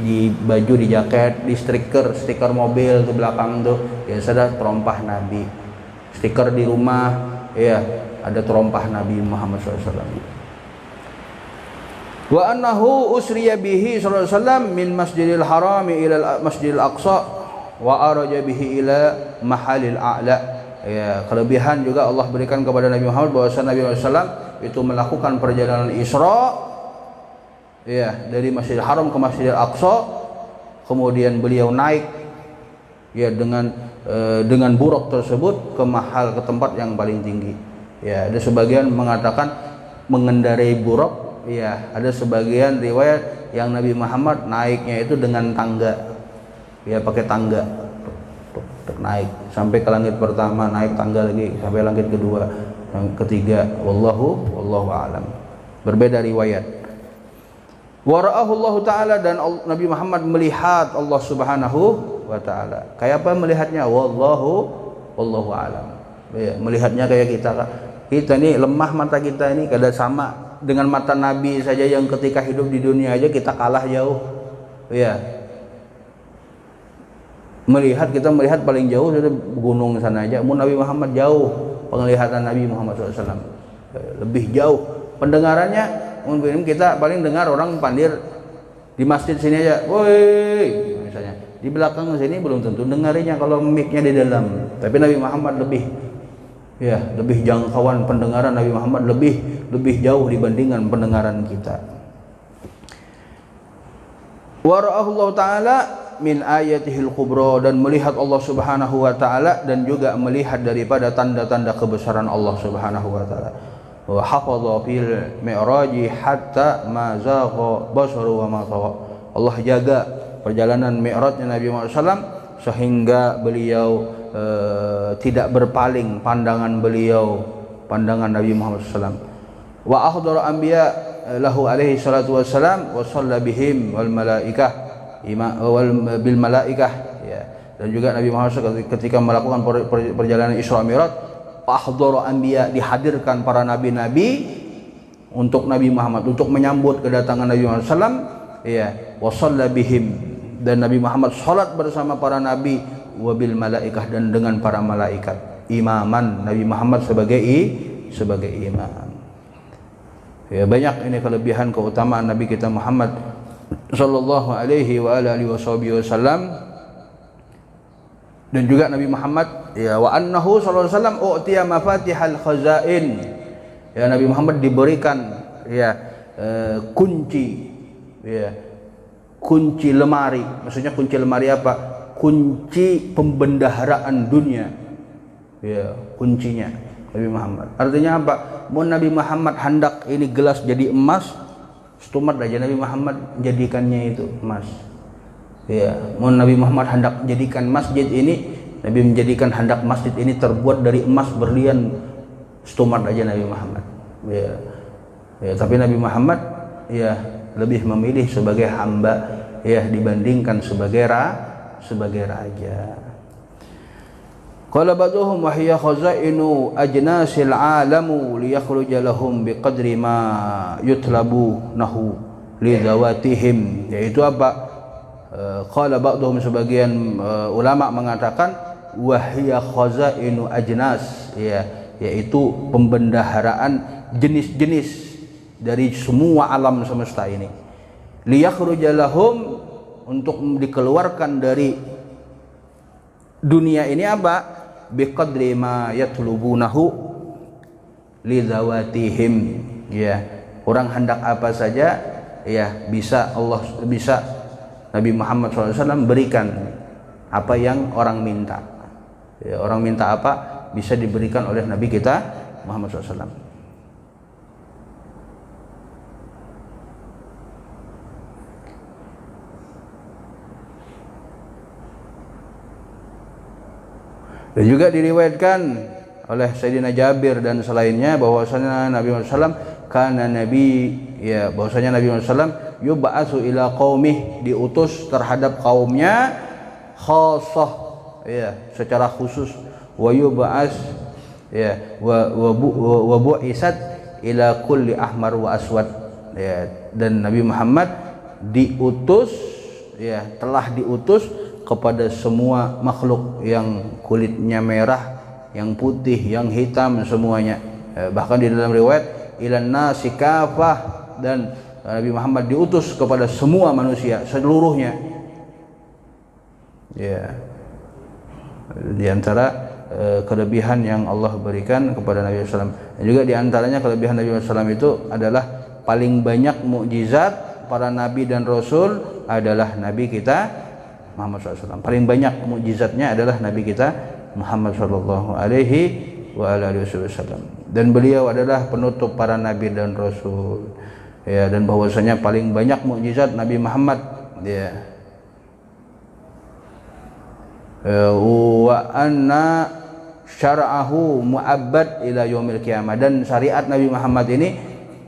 di baju, di jaket, di stiker mobil ke belakang tuh, biasa ada terompah Nabi. Stiker di rumah, ya, ada terompah Nabi Muhammad SAW. Wa annahu usriya bihi sallallahu alaihi wasallam min Masjidil Haram ila Masjidil Aqsa wa araja bihi ila mahalil a'la. Ya, kelebihan juga Allah berikan kepada Nabi Muhammad bahwa Nabi SAW itu melakukan perjalanan Isra, ya, dari Masjidil Haram ke Masjidil Aqsa, kemudian beliau naik, ya, dengan buruk tersebut ke tempat yang paling tinggi. Ya, ada sebagian mengatakan mengendarai buruk, ya, ada sebagian riwayat yang Nabi Muhammad naiknya itu dengan tangga, ya, pakai tangga naik sampai ke langit pertama, naik tangga lagi sampai langit kedua, yang ketiga. Wallahu a'lam. Berbeda riwayat. Wa ra'ahu Allah taala, dan Nabi Muhammad melihat Allah Subhanahu wa taala. Kayak apa melihatnya? Wallahu a'lam. Ya, melihatnya kayak kita nih lemah mata kita ini, kada sama dengan mata Nabi saja yang ketika hidup di dunia aja kita kalah jauh. Ya. Kita melihat paling jauh dari gunung sana aja. Nabi Muhammad jauh, penglihatan Nabi Muhammad SAW lebih jauh. Pendengarannya mungkin kita paling dengar orang pandir di masjid sini aja, woi, misalnya di belakang sini belum tentu dengarinya kalau mic-nya di dalam. Tapi Nabi Muhammad lebih jangkauan pendengaran Nabi Muhammad lebih jauh dibandingkan pendengaran kita. Wa ra'ahu Allah taala min ayatihil kubra, dan melihat Allah Subhanahu wa taala dan juga melihat daripada tanda-tanda kebesaran Allah Subhanahu wa taala. Wa hafadha fil mi'raji hatta ma zagha basaru wa ma tagha. Allah jaga perjalanan mi'rajnya Nabi Muhammad SAW sehingga beliau tidak berpaling pandangan Nabi Muhammad SAW. Wa ahdara anbiya lahu alaihi salatu wassalam wa shalla bihim wal malaikah bil malaikah, ya. Dan juga Nabi Muhammad SAW ketika melakukan perjalanan Isra Mi'raj, ahdara anbiya, dihadirkan para nabi-nabi untuk Nabi Muhammad, untuk menyambut kedatangan Nabi Muhammad SAW, ya. Wa shalla bihim, dan Nabi Muhammad salat bersama para nabi, wa bil malaikah, dan dengan para malaikat. Imaman, Nabi Muhammad sebagai imam. Ya, banyak ini kelebihan keutamaan Nabi kita Muhammad sallallahu alaihi wa alihi wasallam. Dan juga Nabi Muhammad ya, wa annahu sallallahu alaihi wasallam u'tiya mafatihal khazain. Ya, Nabi Muhammad diberikan ya kunci ya, kunci lemari. Maksudnya kunci lemari apa? Kunci pembendaharaan dunia. Ya, kuncinya Nabi Muhammad. Artinya apa? Mau Nabi Muhammad hendak ini gelas jadi emas, stumat aja Nabi Muhammad jadikannya itu emas. Ya, mau Nabi Muhammad hendak jadikan masjid ini, Nabi menjadikan hendak masjid ini terbuat dari emas berlian, stumat aja Nabi Muhammad. Ya, ya, tapi Nabi Muhammad ya lebih memilih sebagai hamba ya dibandingkan sebagai raja. Qala ba'dhum wa hiya khazainu ajnasil alamu liyakhruja lahum biqadri ma yutlabunahu li zawatihim. Yaitu apa? Qala ba'dhum, sebagian ulama mengatakan wahia khazainu ajnas ya, yaitu pembendaharaan jenis-jenis dari semua alam semesta ini. Liyakhruja lahum, untuk dikeluarkan dari dunia ini apa? Biqadri ma yatlubunahu lidzawatihim ya, orang hendak apa saja ya bisa Nabi Muhammad SAW berikan apa yang orang minta ya, orang minta apa bisa diberikan oleh Nabi kita Muhammad SAW. Dan juga diriwayatkan oleh Sayyidina Jabir dan selainnya bahwasanya Nabi Muhammad SAW karena Nabi ya, bahwasanya Nabi Muhammad SAW yub'atsu ila qaumih, diutus terhadap kaumnya khassah ya, secara khusus, wa yub'ats ya wa bu'isat ila kulli ahmar wa aswad ya, dan Nabi Muhammad diutus ya, telah diutus kepada semua makhluk yang kulitnya merah, yang putih, yang hitam, semuanya. Bahkan di dalam riwayat ilan nasi kafah, dan Nabi Muhammad diutus kepada semua manusia seluruhnya. Ya. Di antara kelebihan yang Allah berikan kepada Nabi SAW. Dan juga di antaranya kelebihan Nabi SAW itu adalah paling banyak mukjizat para nabi dan rasul adalah Nabi kita Muhammad SAW. Paling banyak mukjizatnya adalah Nabi kita Muhammad sallallahu alaihi wasallam. Dan beliau adalah penutup para nabi dan rasul. Ya, dan bahwasanya paling banyak mukjizat Nabi Muhammad ya. Wa anna syara'ahu mu'abbad ila yaumil qiyamah, dan syariat Nabi Muhammad ini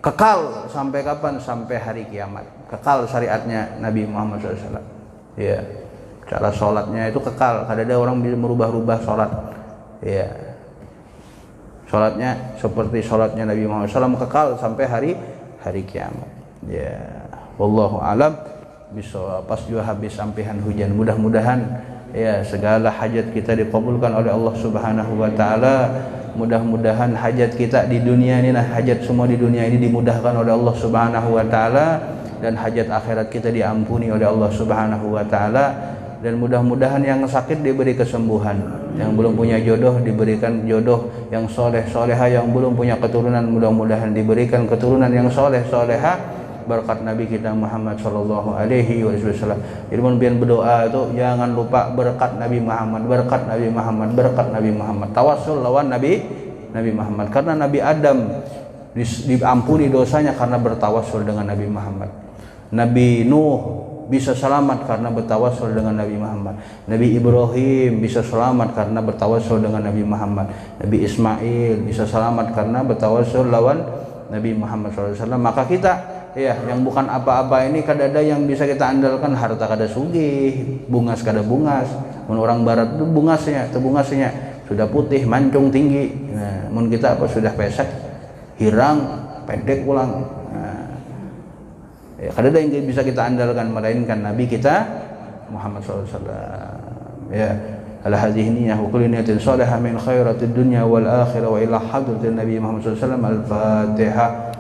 kekal sampai kapan? Sampai hari kiamat. Kekal syariatnya Nabi Muhammad SAW. Ya. Cara sholatnya itu kekal. Kadang ada orang bisa merubah-rubah sholat. Ya. Sholatnya seperti sholatnya Nabi Muhammad SAW kekal sampai hari kiamat. Ya. Wallahu alam. Bisa pas juga habis sampihan hujan. Mudah-mudahan ya segala hajat kita dikabulkan oleh Allah Subhanahu wa taala. Mudah-mudahan hajat kita di dunia ini, hajat semua di dunia ini dimudahkan oleh Allah Subhanahu wa taala, dan hajat akhirat kita diampuni oleh Allah Subhanahu wa taala. Dan mudah-mudahan yang sakit diberi kesembuhan, yang belum punya jodoh diberikan jodoh yang soleh soleha, yang belum punya keturunan mudah-mudahan diberikan keturunan yang soleh soleha berkat Nabi kita Muhammad sallallahu alaihi wasallam. Jadi pian berdoa itu jangan lupa berkat Nabi Muhammad, berkat Nabi Muhammad, berkat Nabi Muhammad. Tawassul lawan Nabi Muhammad, karena Nabi Adam diampuni dosanya karena bertawassul dengan Nabi Muhammad. Nabi Nuh bisa selamat karena bertawassul dengan Nabi Muhammad. Nabi Ibrahim bisa selamat karena bertawassul dengan Nabi Muhammad. Nabi Ismail bisa selamat karena bertawassul lawan Nabi Muhammad SAW. Maka kita ya yang bukan apa-apa ini kadada yang bisa kita andalkan, harta kada sugih, bungas kada bungas. Mun orang barat itu bungasnya sudah putih, mancung tinggi. Nah, mun kita apa sudah pesek, hirang, pendek ulang. Ya, kadang yang bisa kita andalkan melainkan Nabi kita Muhammad SAW. Ya, ala hadhihi niyyah wa kullu niyatin salihah min khairatid dunya wal akhirah wa ila hadratin Nabi Muhammad SAW. Al-Fatihah.